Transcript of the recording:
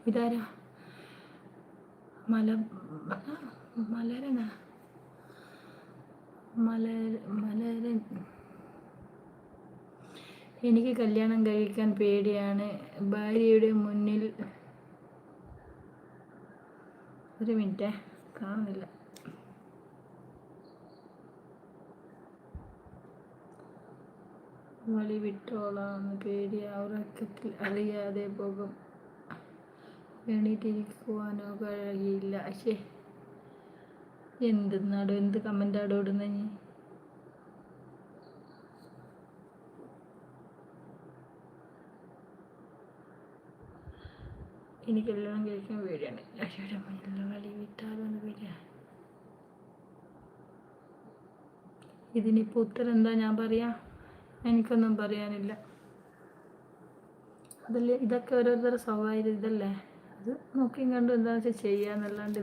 ഇതാരാ? മലരനാ? മലരൻ. എനിക്ക് കല്യാണം കഴിക്കാൻ പേടിയാണ്. ഭാര്യയുടെ മുന്നിൽ. ഒരു മിനിറ്റ്, കാണുന്നില്ല. വഴി വിട്ടോളാന്ന് പേടിയാ. ഉറക്കത്തിൽ അറിയാതെ പോകും. എണീറ്റിരിക്കുവാനോ കഴിയില്ല. എന്ത് കമൻ്റാടോ ഇടുന്ന നീ? എനിക്കെല്ലാം കഴിക്കാൻ പേടിയാണ്. ഭാര്യയുടെ മുന്നിൽ വഴി വിട്ടാലോ എന്ന് പേടിയാ. ഇതിനിപ്പോൾ ഉത്തരം എന്താ ഞാൻ പറയാ? എനിക്കൊന്നും പറയാനില്ല. അതല്ലേ, ഇതൊക്കെ ഓരോരുത്തരുടെ സ്വഭാവം. ഇതല്ലേ, അത് നോക്കിയും കണ്ടും എന്താണെന്ന് വെച്ചാൽ ചെയ്യാന്നല്ലാണ്ട്